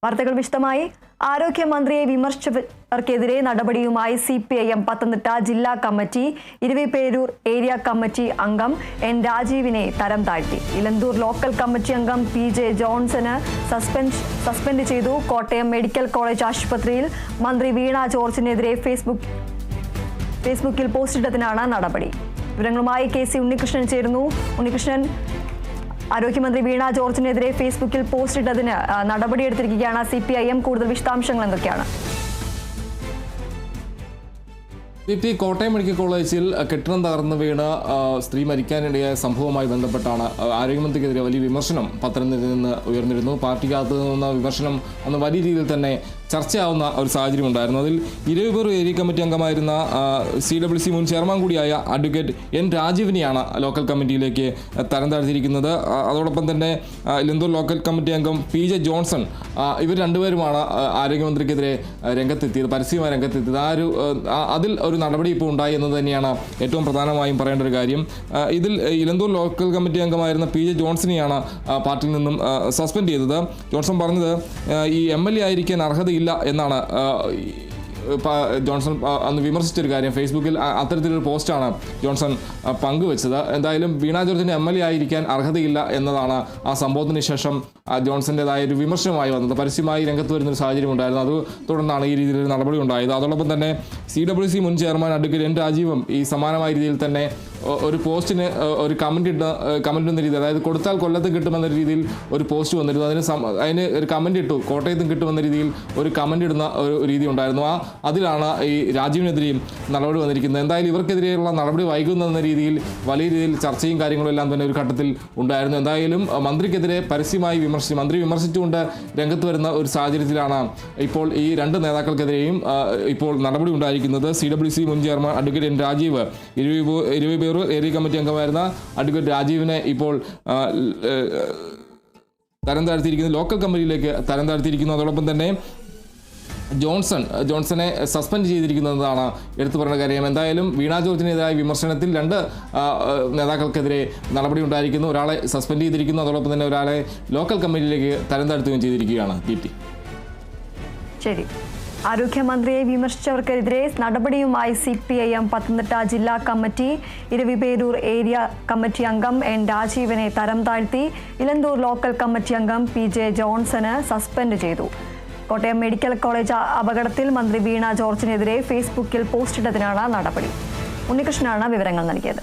വാർത്തകൾ വിശദമായി. ആരോഗ്യമന്ത്രിയെ വിമർശിച്ചവർക്കെതിരെ നടപടിയുമായി CPIM പത്തനംതിട്ട ജില്ലാ കമ്മിറ്റി ഇരുവിപേരൂർ ഏരിയ കമ്മിറ്റി അംഗം N രാജീവിനെ തരം താഴ്ത്തി. ഇലന്തൂർ ലോക്കൽ കമ്മിറ്റി അംഗം PJ ജോൺസന് സസ്പെൻഡ് ചെയ്തു. കോട്ടയം മെഡിക്കൽ കോളേജ് ആശുപത്രിയിൽ മന്ത്രി വീണ ജോർജിനെതിരെ ഫേസ്ബുക്കിൽ പോസ്റ്റിട്ടതിനാണ് നടപടി. വിവരങ്ങളുമായി KC ഉണ്ണികൃഷ്ണൻ ചേരുന്നു. ഉണ്ണികൃഷ്ണൻ, ആരോഗ്യമന്ത്രി വീണ ജോർജിനെതിരെ ഫേസ്ബുക്കിൽ പോസ്റ്റ് ഇട്ടതിന് നടപടിയെടുത്തിരിക്കുകയാണ് CPIM. കൂടുതൽ വിശദാംശങ്ങൾ എന്തൊക്കെയാണ്? കോട്ടയം മെഡിക്കൽ കോളേജിൽ കെട്ടിടം തകർന്ന് വീണ് സ്ത്രീ മരിക്കാനിടയായ സംഭവവുമായി ബന്ധപ്പെട്ടാണ് ആരോഗ്യമന്ത്രിക്കെതിരെ വലിയ വിമർശനം പത്തനംതിട്ടയിൽ നിന്ന് ഉയർന്നിരുന്നു. പാർട്ടിക്കകത്ത് നിന്ന വിമർശനം അന്ന് വലിയ രീതിയിൽ തന്നെ ചർച്ചയാവുന്ന ഒരു സാഹചര്യം ഉണ്ടായിരുന്നു. അതിൽ ഇരുവിപേരൂർ ഏരിയ കമ്മിറ്റി അംഗമായിരുന്ന CWC മുൻ ചെയർമാൻ കൂടിയായ അഡ്വക്കേറ്റ് N രാജീവിനെയാണ് ലോക്കൽ കമ്മിറ്റിയിലേക്ക് തരം താഴ്ത്തിയിരിക്കുന്നത്. അതോടൊപ്പം തന്നെ ഇലന്തൂർ ലോക്കൽ കമ്മിറ്റി അംഗം PJ ജോൺസൺ, ഇവർ രണ്ടുപേരുമാണ് ആരോഗ്യമന്ത്രിക്കെതിരെ രംഗത്തെത്തിയത്, പരസ്യമായി രംഗത്തെത്തിയത്. അതിൽ ഒരു നടപടി ഇപ്പോൾ ഉണ്ടായി എന്നത് തന്നെയാണ് ഏറ്റവും പ്രധാനമായും പറയേണ്ട ഒരു കാര്യം. ഇതിൽ ഇലന്തൂർ ലോക്കൽ കമ്മിറ്റി അംഗമായിരുന്ന PJ ജോൺസനെയാണ് പാർട്ടിയിൽ നിന്നും സസ്പെൻഡ് ചെയ്തത്. ജോൺസൺ പറഞ്ഞത് ഈ MLA ആയിരിക്കാൻ അർഹതയില്ല എന്നാണ് ജോൺസൺ അന്ന് വിമർശിച്ചൊരു കാര്യം. ഫേസ്ബുക്കിൽ അത്തരത്തിലൊരു പോസ്റ്റാണ് ജോൺസൺ പങ്കുവെച്ചത്. എന്തായാലും വീണ ജോർജിന് MLA ആയിരിക്കാൻ അർഹതയില്ല എന്നതാണ് ആ സംഭവത്തിന് ശേഷം ജോൺസൻ്റെതായ ഒരു വിമർശനമായി വന്നത്. പരസ്യമായി രംഗത്ത് വരുന്നൊരു സാഹചര്യം ഉണ്ടായിരുന്നു. അത് തുടർന്നാണ് ഈ രീതിയിലൊരു നടപടി ഉണ്ടായത്. അതോടൊപ്പം തന്നെ CWC മുൻ ചെയർമാൻ അഡ്വക്കേറ്റ് N രാജീവും ഈ സമാനമായ രീതിയിൽ തന്നെ ഒരു പോസ്റ്റിന് ഒരു കമൻറ്റ് എന്ന രീതി, അതായത് കൊടുത്താൽ കൊല്ലത്തും കിട്ടുമെന്ന രീതിയിൽ ഒരു പോസ്റ്റ് വന്നിരുന്നു. അതിന് ഒരു കമൻറ്റ് ഇട്ടു, കോട്ടയത്തും കിട്ടുമെന്ന രീതിയിൽ ഒരു കമൻറ്റ് ഇടുന്ന ഒരു രീതി ഉണ്ടായിരുന്നു. അതിലാണ് ഈ രാജീവിനെതിരെയും നടപടി വന്നിരിക്കുന്നത്. എന്തായാലും ഇവർക്കെതിരെയുള്ള നടപടി വൈകുന്നെന്ന രീതിയിൽ വലിയ രീതിയിൽ ചർച്ചയും കാര്യങ്ങളും എല്ലാം തന്നെ ഒരു ഘട്ടത്തിൽ ഉണ്ടായിരുന്നു. എന്തായാലും മന്ത്രിക്കെതിരെ പരസ്യമായി മന്ത്രി വിമർശിച്ചുകൊണ്ട് രംഗത്ത് വരുന്ന ഒരു സാഹചര്യത്തിലാണ് ഇപ്പോൾ ഈ രണ്ട് നേതാക്കൾക്കെതിരെയും ഇപ്പോൾ നടപടി ഉണ്ടായിരിക്കുന്നത്. CWC മുൻ chairman advocate N Rajeev, Eraviperoor area committee അംഗമായിരുന്ന അഡ്വക്കേറ്റ് രാജീവിനെ ഇപ്പോൾ തരം താഴ്ത്തിയിരിക്കുന്നു, ലോക്കൽ കമ്മിറ്റിയിലേക്ക് തരം താഴ്ത്തിയിരിക്കുന്നു. അതോടൊപ്പം തന്നെ ജോൺസനെ സസ്പെൻഡ് ചെയ്തിരിക്കുന്നതാണ് എടുത്തു പറയുന്ന കാര്യം. എന്തായാലും വീണ ജോർജിനെതിരായ വിമർശനത്തിൽ രണ്ട് നേതാക്കൾക്കെതിരെ നടപടി ഉണ്ടായിരിക്കുന്നു. ഒരാളെ സസ്പെൻഡ് ചെയ്തിരിക്കുന്നു, അതോടൊപ്പം തന്നെ ഒരാളെ ലോക്കൽ കമ്മിറ്റിയിലേക്ക് തരം താഴ്ത്തുകയും ചെയ്തിരിക്കുകയാണ്. ശരി. ആരോഗ്യമന്ത്രിയെ വിമർശിച്ചവർക്കെതിരെ നടപടിയുമായി CPIM പത്തനംതിട്ട ജില്ലാ കമ്മിറ്റി ഇരുവിപേരൂർ ഏരിയ കമ്മിറ്റി അംഗം N രാജീവിനെ തരം താഴ്ത്തി. ഇലന്തൂർ ലോക്കൽ കമ്മിറ്റി അംഗം PJ ജോൺസന് സസ്പെൻഡ് ചെയ്തു. കോട്ടയം മെഡിക്കൽ കോളേജ് അപകടത്തിൽ മന്ത്രി വീണ ജോർജിനെതിരെ ഫേസ്ബുക്കിൽ പോസ്റ്റിട്ടതിനാണ് നടപടി. ഉണ്ണികൃഷ്ണനാണ് വിവരങ്ങൾ നൽകിയത്.